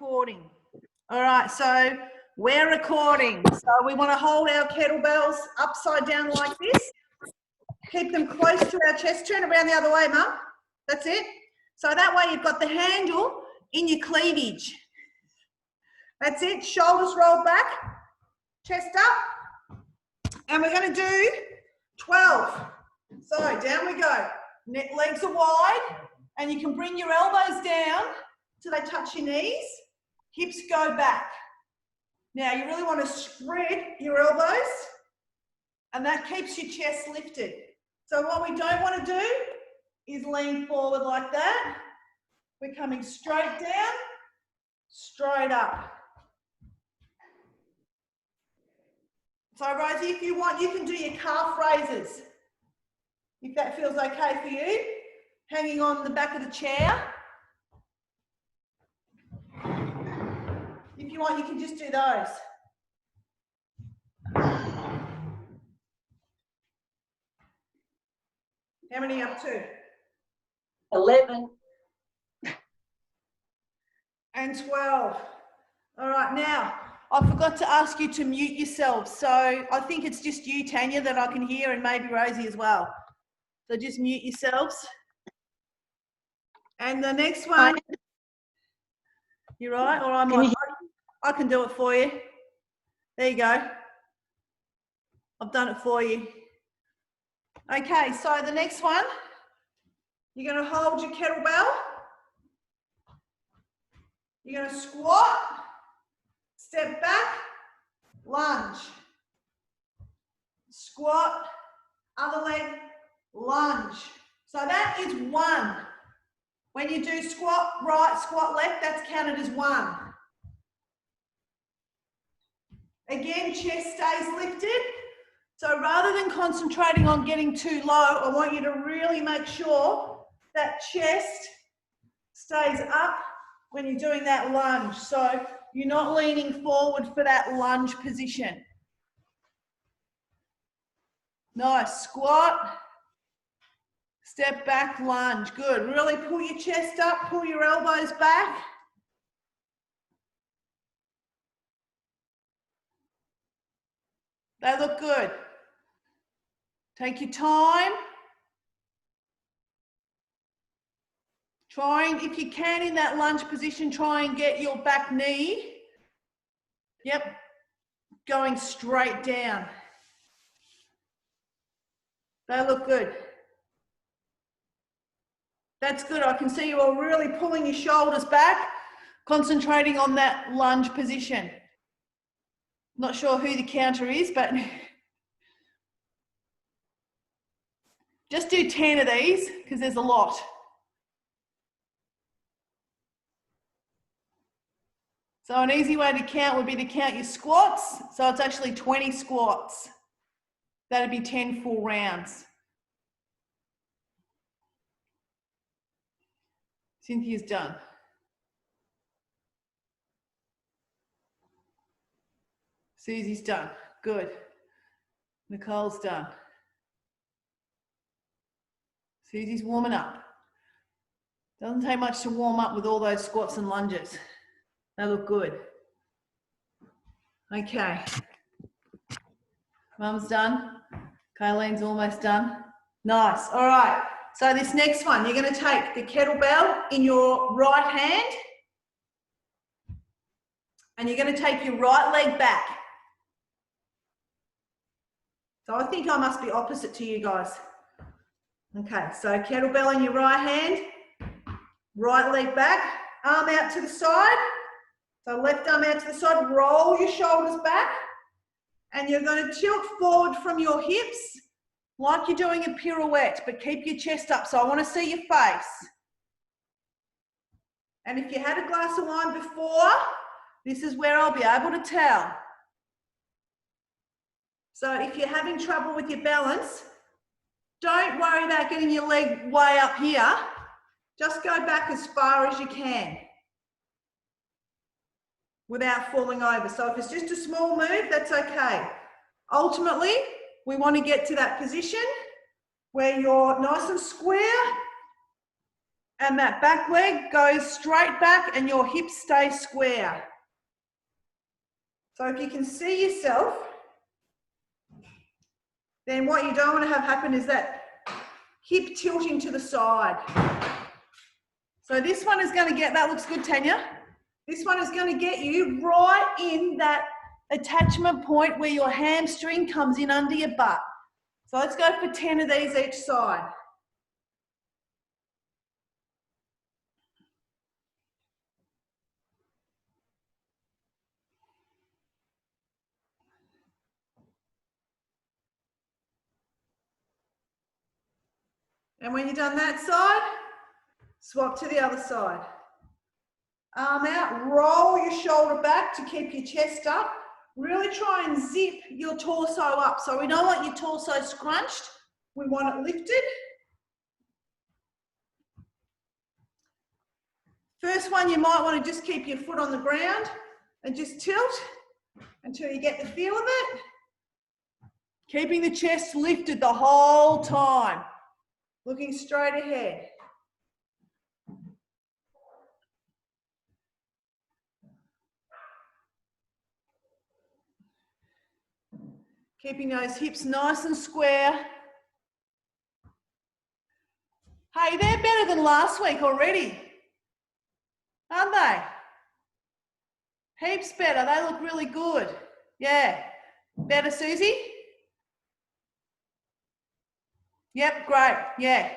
recording. All right, so we're recording. So we want to hold our kettlebells upside down like this. Keep them close to our chest. Turn around the other way, Mum. That's it. So that way you've got the handle in your cleavage. That's it. Shoulders rolled back, chest up. And we're going to do 12. So down we go. Legs are wide, and you can bring your elbows down till they touch your knees. Hips go back. Now you really want to spread your elbows, and that keeps your chest lifted. So what we don't want to do is lean forward like that. We're coming straight down, straight up. So Rosie, if you want, you can do your calf raises. If that feels okay for you, hanging on the back of the chair. If you want, you can just do those. How many up to? 11. And 12. All right, now, I forgot to ask you to mute yourselves. So I think it's just you, Tanya, that I can hear, and maybe Rosie as well. So just mute yourselves. And the next one, you're right, or I can do it for you. There you go. I've done it for you. Okay, so the next one, you're going to hold your kettlebell. You're going to squat, step back, lunge. Squat, other leg, lunge. So that is one. When you do squat right, squat left, that's counted as one. Again, chest stays lifted. So rather than concentrating on getting too low, I want you to really make sure that chest stays up when you're doing that lunge. So you're not leaning forward for that lunge position. Nice. Squat, step back, lunge. Good. Really pull your chest up, pull your elbows back. They look good. Take your time. Try and, if you can, in that lunge position, try and get your back knee, going straight down. They look good. That's good. I can see you all really pulling your shoulders back, concentrating on that lunge position. Not sure who the counter is, but just do 10 of these because there's a lot. So an easy way to count would be to count your squats. So it's actually 20 squats. That'd be 10 full rounds. Cynthia's done. Susie's done. Good. Nicole's done. Susie's warming up. Doesn't take much to warm up with all those squats and lunges. They look good. Okay. Mum's done. Kylene's almost done. Nice. All right. So this next one, you're going to take the kettlebell in your right hand, and you're going to take your right leg back. So I think I must be opposite to you guys. Okay, so kettlebell in your right hand, right leg back, arm out to the side. So left arm out to the side, roll your shoulders back, and you're going to tilt forward from your hips like you're doing a pirouette, but keep your chest up. So I want to see your face. And if you had a glass of wine before, this is where I'll be able to tell. So if you're having trouble with your balance, don't worry about getting your leg way up here. Just go back as far as you can without falling over. So if it's just a small move, that's okay. Ultimately, we want to get to that position where you're nice and square And that back leg goes straight back and your hips stay square. So if you can see yourself, then what you don't want to have happen is that hip tilting to the side. So this one is going to get, that looks good, Tanya. This one is going to get you right in that attachment point where your hamstring comes in under your butt. So let's go for 10 of these each side. And when you've done that side, swap to the other side. Arm out, roll your shoulder back to keep your chest up. Really try and zip your torso up. So we don't want your torso scrunched, we want it lifted. First one, you might want to just keep your foot on the ground and just tilt until you get the feel of it. Keeping the chest lifted the whole time, looking straight ahead. Keeping those hips nice and square. Hey, they're better than last week already, aren't they? Heaps better, they look really good. Yeah, better, Susie? Yep, great, yeah.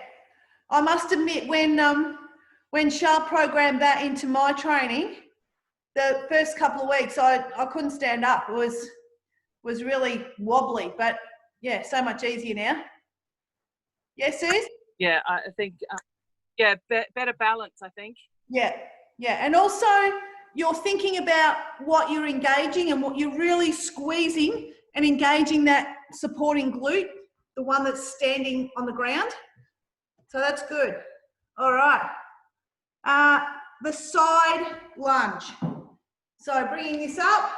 I must admit, when Shah programmed that into my training, the first couple of weeks, I couldn't stand up. It was really wobbly, but yeah, so much easier now. Yes, Suze? Yeah, I think, yeah, better balance, I think. Yeah, yeah. And also, you're thinking about what you're engaging and what you're really squeezing and engaging that supporting glute, the one that's standing on the ground. So that's good. All right. The side lunge. So bringing this up,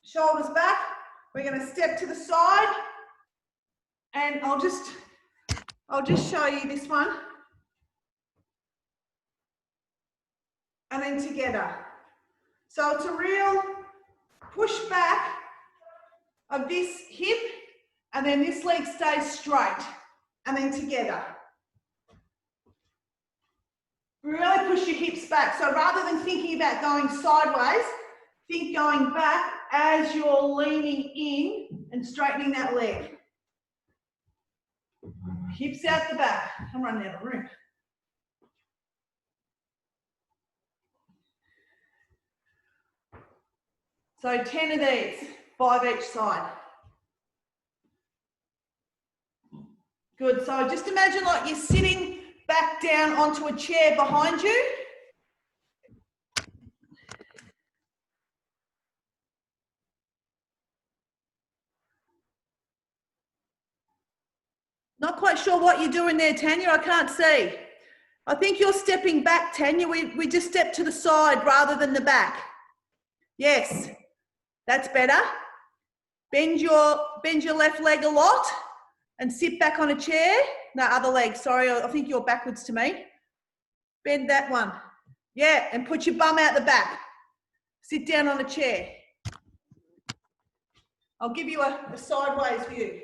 shoulders back. We're going to step to the side, and I'll just show you this one. And then together. So it's a real push back of this hip, and then this leg stays straight, and then together. Really push your hips back. So rather than thinking about going sideways, think going back as you're leaning in and straightening that leg. Hips out the back. I'm running out of room. So 10 of these, 5 each side. Good, so just imagine like you're sitting back down onto a chair behind you. Not quite sure what you're doing there, Tanya, I can't see. I think you're stepping back, Tanya. We just step to the side rather than the back. Yes, that's better. Bend your left leg a lot and sit back on a chair. No, other leg, sorry, I think you're backwards to me. Bend that one. Yeah, and put your bum out the back. Sit down on a chair. I'll give you a sideways view.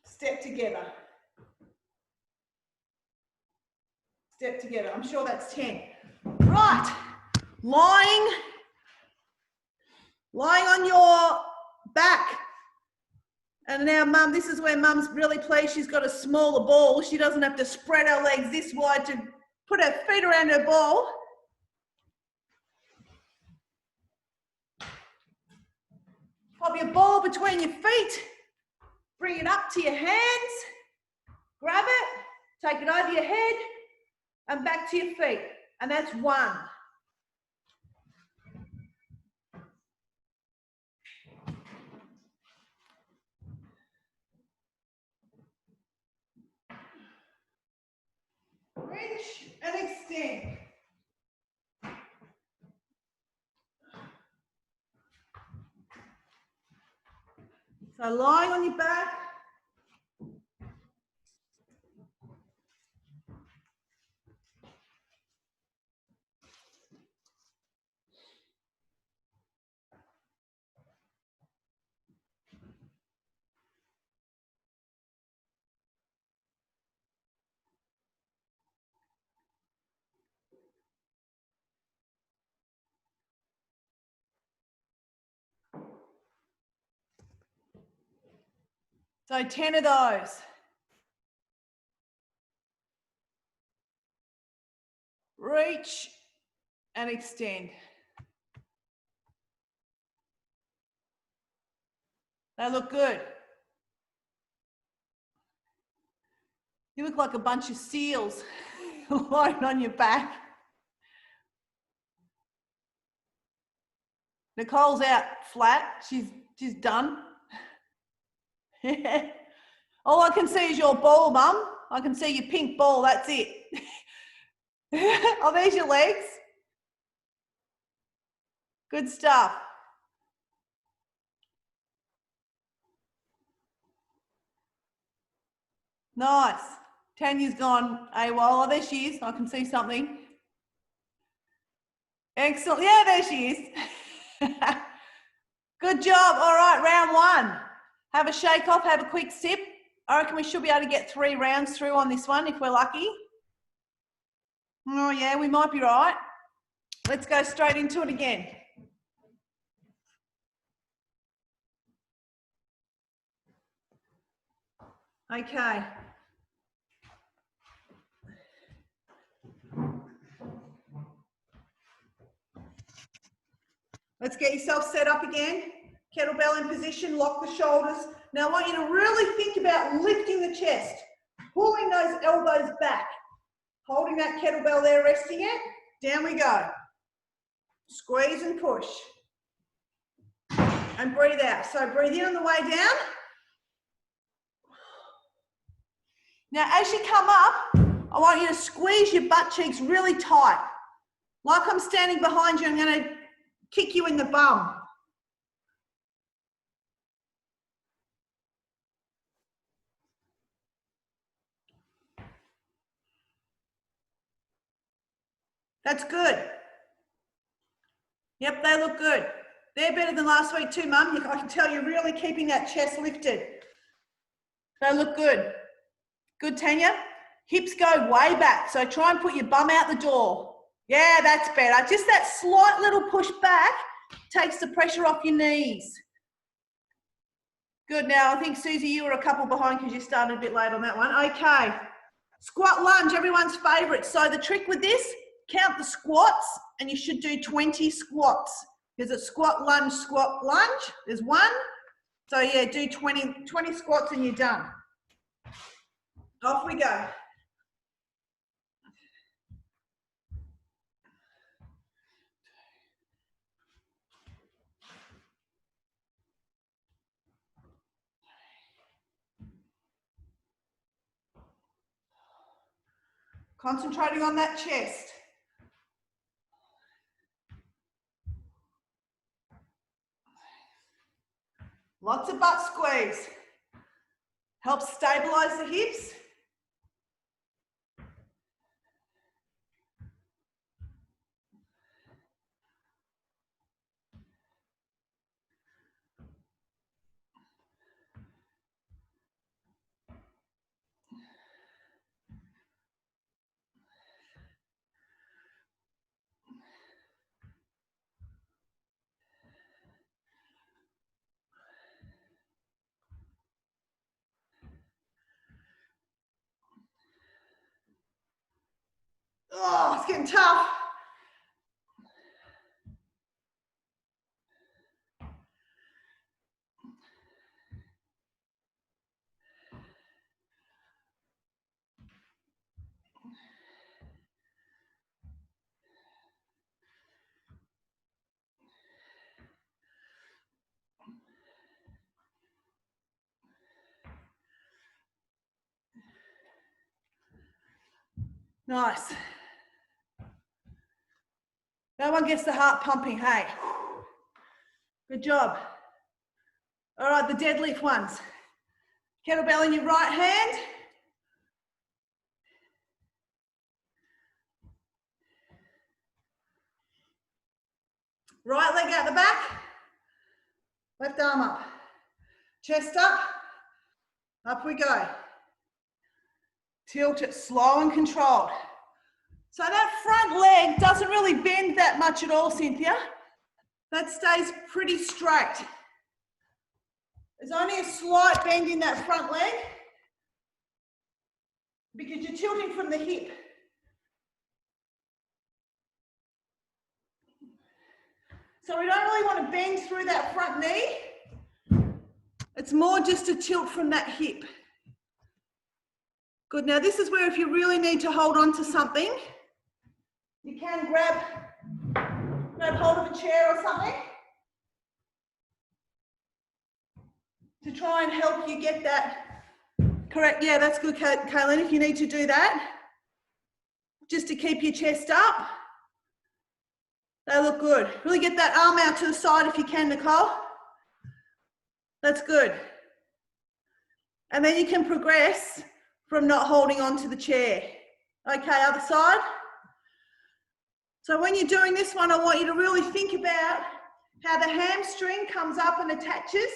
Step together. Step together. I'm sure that's 10. Right. Lying on your back. And now Mum, this is where Mum's really pleased she's got a smaller ball. She doesn't have to spread her legs this wide to put her feet around her ball. Pop your ball between your feet. Bring it up to your hands. Grab it. Take it over your head and back to your feet. And that's 1. Reach and extend. So lying on your back, So 10 of those. Reach and extend. They look good. You look like a bunch of seals lying on your back. Nicole's out flat. She's done. All I can see is your ball, Mum. I can see your pink ball. That's it. Oh, there's your legs. Good stuff. Nice. Tanya's gone AWOL. Oh, there she is. I can see something. Excellent. Yeah, there she is. Good job. All right, round one. Have a shake off, have a quick sip. I reckon we should be able to get 3 rounds through on this one if we're lucky. Oh yeah, we might be right. Let's go straight into it again. Okay. Let's get yourself set up again. Kettlebell in position, lock the shoulders. Now I want you to really think about lifting the chest, pulling those elbows back, holding that kettlebell there, resting it. Down we go. Squeeze and push. And breathe out. So breathe in on the way down. Now as you come up, I want you to squeeze your butt cheeks really tight. Like I'm standing behind you, I'm going to kick you in the bum. That's good. Yep, they look good. They're better than last week too, Mum. I can tell you're really keeping that chest lifted. They look good. Good, Tanya. Hips go way back, so try and put your bum out the door. Yeah, that's better. Just that slight little push back takes the pressure off your knees. Good. Now, I think, Susie, you were a couple behind because you started a bit late on that one. Okay. Squat lunge, everyone's favourite. So the trick with this, count the squats, and you should do 20 squats. There's a squat, lunge. There's one. So yeah, do 20 squats and you're done. Off we go. Concentrating on that chest. Lots of butt squeeze. Helps stabilize the hips. Oh, it's getting tough. Nice. That one gets the heart pumping, hey. Good job. All right, the deadlift ones. Kettlebell in your right hand. Right leg out the back. Left arm up. Chest up. Up we go. Tilt it slow and controlled. So that front leg doesn't really bend that much at all, Cynthia. That stays pretty straight. There's only a slight bend in that front leg because you're tilting from the hip. So we don't really want to bend through that front knee. It's more just a tilt from that hip. Good. Now this is where if you really need to hold on to something, you can grab hold of a chair or something to try and help you get that correct. Yeah, that's good, Kaylin, if you need to do that, just to keep your chest up. They look good. Really get that arm out to the side if you can, Nicole. That's good. And then you can progress from not holding on to the chair. Okay, other side. So when you're doing this one, I want you to really think about how the hamstring comes up and attaches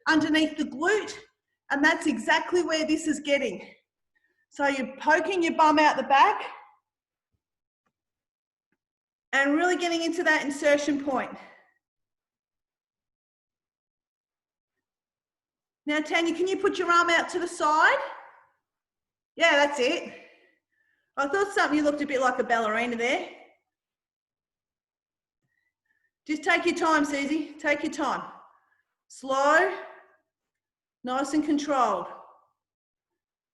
underneath the glute, and that's exactly where this is getting. So you're poking your bum out the back and really getting into that insertion point. Now, Tanya, can you put your arm out to the side? Yeah, that's it. I thought you looked a bit like a ballerina there. Just take your time, Susie. Take your time. Slow, nice and controlled.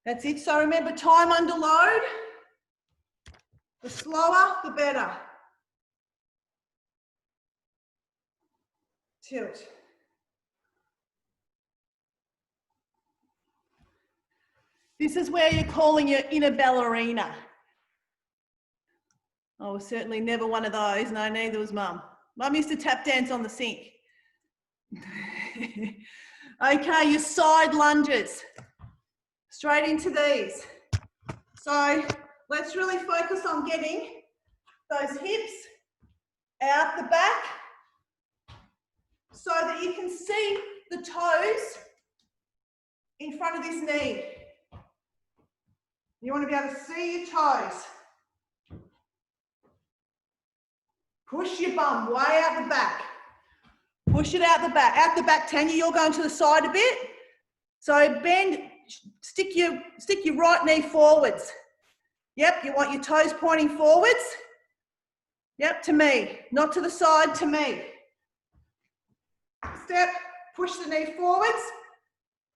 That's it. So remember, time under load. The slower, the better. Tilt. This is where you're calling your inner ballerina. I was certainly never one of those. No, neither was Mum. Mum used to tap dance on the sink. Okay, your side lunges. Straight into these. So let's really focus on getting those hips out the back so that you can see the toes in front of this knee. You want to be able to see your toes. Push your bum way out the back. Push it out the back. Out the back, Tanya, you're going to the side a bit. So bend, stick your right knee forwards. Yep, you want your toes pointing forwards. Yep, to me, not to the side, to me. Step, push the knee forwards,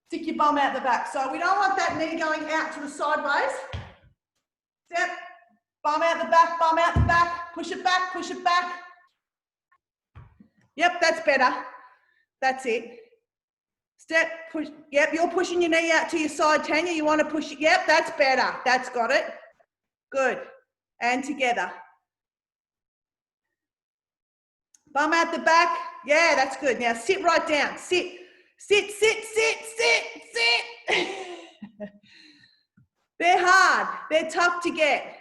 stick your bum out the back. So we don't want that knee going out to the sideways. Step, bum out the back, push it back, push it back. Yep, that's better. That's it. Step, push, yep, you're pushing your knee out to your side, Tanya. You want to push it, yep, that's better. That's got it. Good. And together. Bum out the back. Yeah, that's good. Now sit right down. Sit, sit, sit, sit, sit, sit. They're hard. They're tough to get.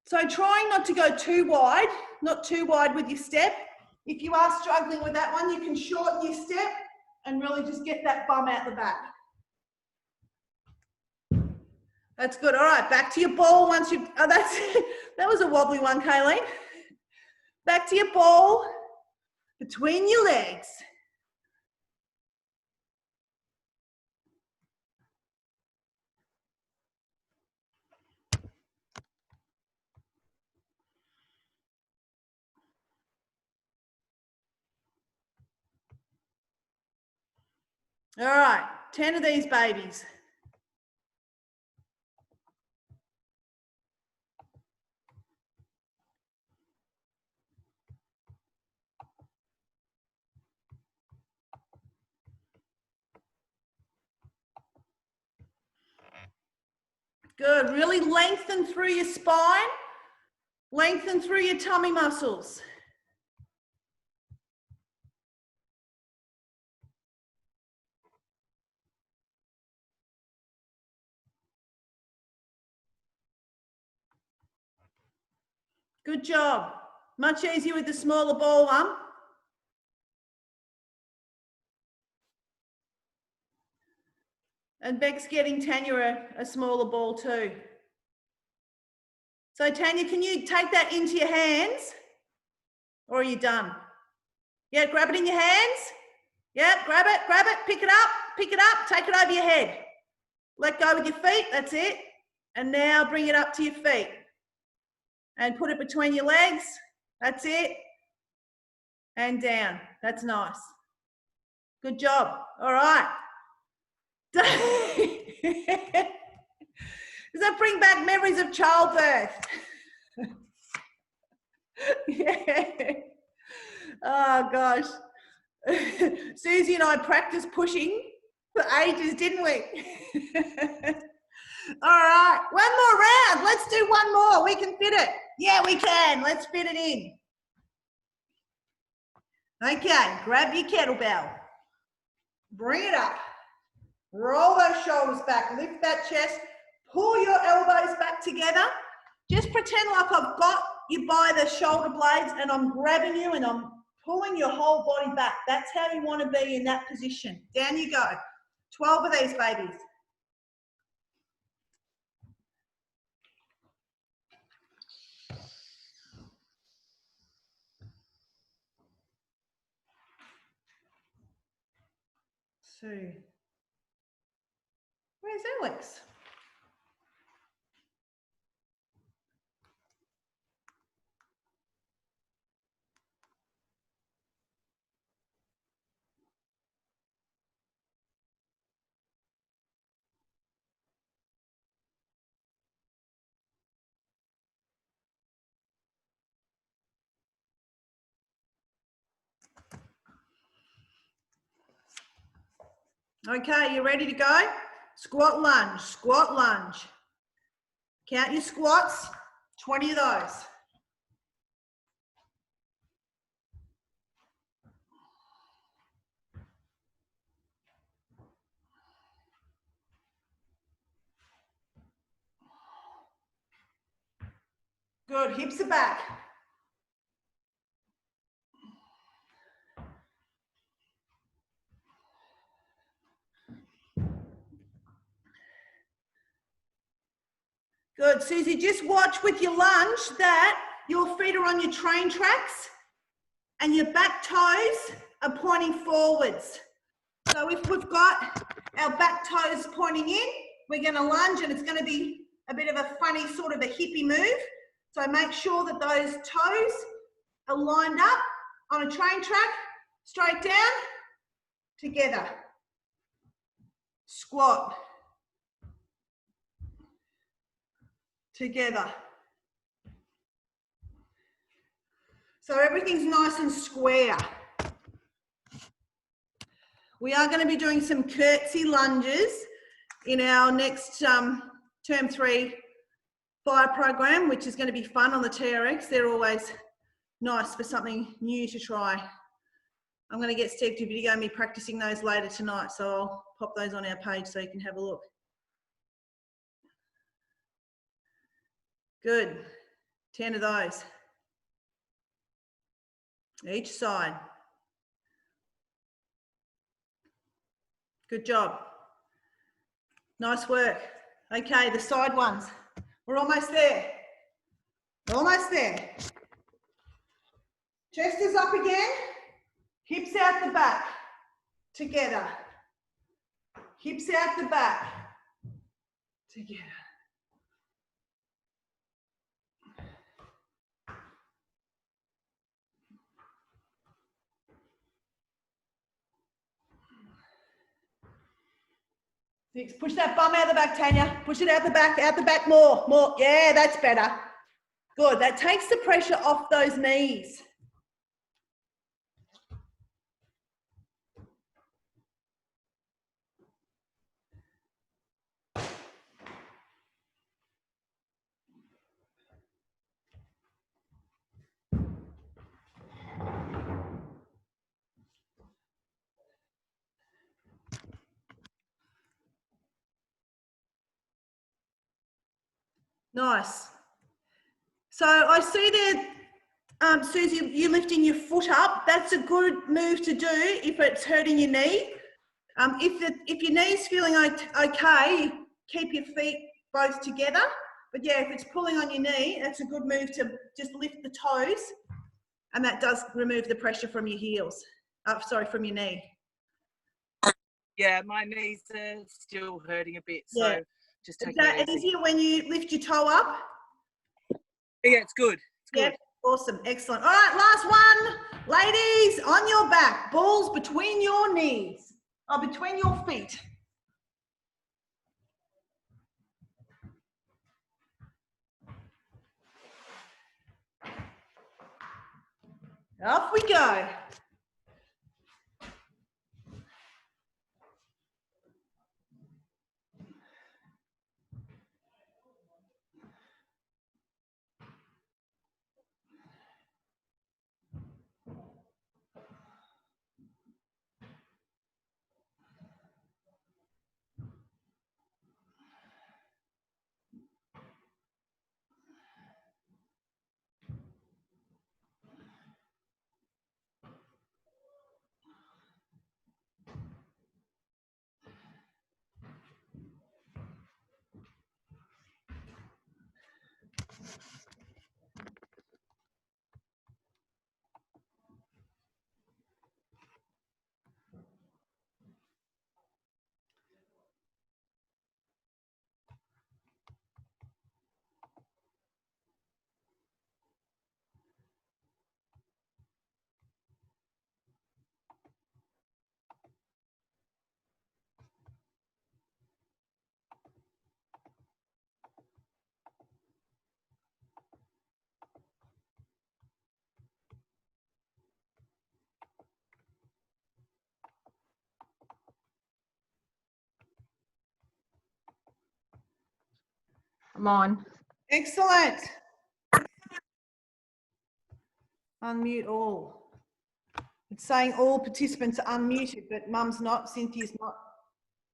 So trying not to go too wide, not too wide with your step. If you are struggling with that one, you can shorten your step and really just get that bum out the back. That's good. All right, back to your ball once you, oh, that was a wobbly one, Kayleen. Back to your ball, between your legs. All right, 10 of these babies. Good, really lengthen through your spine, lengthen through your tummy muscles. Good job. Much easier with the smaller ball one. And Beck's getting Tanya a smaller ball too. So Tanya, can you take that into your hands? Or are you done? Yeah, grab it in your hands. Yeah, grab it, pick it up, take it over your head. Let go with your feet, that's it. And now bring it up to your feet. And put it between your legs, that's it. And down, that's nice. Good job, all right. Does that bring back memories of childbirth? Yeah. Oh gosh. Susie and I practiced pushing for ages, didn't we? All right, one more round. Let's do one more. We can fit it. Yeah, we can. Let's fit it in. Okay, grab your kettlebell. Bring it up. Roll those shoulders back. Lift that chest. Pull your elbows back together. Just pretend like I've got you by the shoulder blades and I'm grabbing you and I'm pulling your whole body back. That's how you want to be in that position. Down you go. 12 of these babies. So, where's Alex? Okay, you ready to go? Squat lunge, squat lunge. Count your squats, 20 of those. Good, hips are back. Good, Susie, just watch with your lunge that your feet are on your train tracks and your back toes are pointing forwards. So if we've got our back toes pointing in, we're gonna lunge and it's gonna be a bit of a funny sort of a hippie move. So make sure that those toes are lined up on a train track, straight down, together. Squat. Together. So everything's nice and square. We are going to be doing some curtsy lunges in our next term 3 fire program, which is going to be fun on the TRX. They're always nice for something new to try. I'm going to get Steve to video me practicing those later tonight, so I'll pop those on our page so you can have a look. Good, 10 of those. Each side. Good job. Nice work. Okay, the side ones. We're almost there. Almost there. Chest is up again. Hips out the back. Together. Hips out the back. Together. Push that bum out the back, Tanya. Push it out the back more, more. Yeah, that's better. Good, that takes the pressure off those knees. Nice. So I see there, Susie, you lifting your foot up. That's a good move to do if it's hurting your knee. If your knee's feeling okay, keep your feet both together. But yeah, if it's pulling on your knee, that's a good move to just lift the toes, and that does remove the pressure from your heels. Sorry, from your knee. Yeah, my knees are still hurting a bit, so Yeah. just Is take that it easy. easier when you lift your toe up? Yeah, it's good. It's good. Yep, awesome, excellent. All right, last one. Ladies, on your back, balls between your knees, or between your feet. Off we go. I'm on. Excellent. Unmute all. It's saying all participants are unmuted, but Mum's not, Cynthia's not.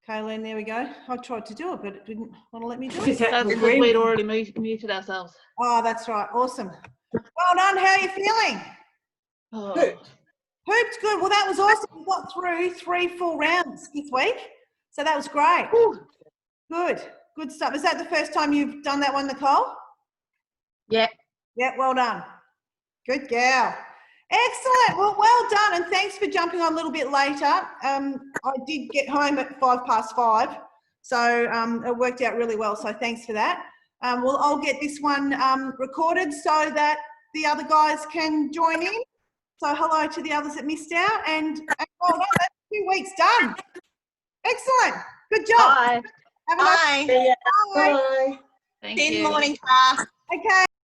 Kayleen, there we go. I tried to do it, but it didn't want to let me do it. Just have That's to because agree we'd with already muted ourselves. Oh, that's right. Awesome. Well done. How are you feeling? Oh. Hooped good. Well, that was awesome. We got through 3 full rounds this week. So that was great. Good. Good stuff. Is that the first time you've done that one, Nicole? Yeah. Yeah, well done. Good gal. Excellent. Well done. And thanks for jumping on a little bit later. I did get home at 5:05. So it worked out really well. So thanks for that. Well, I'll get this one recorded so that the other guys can join in. So hello to the others that missed out. And well done. That's 2 weeks done. Excellent. Good job. Bye. Have a nice Bye. day. Bye. Bye. Thank Good you. morning, class. Okay.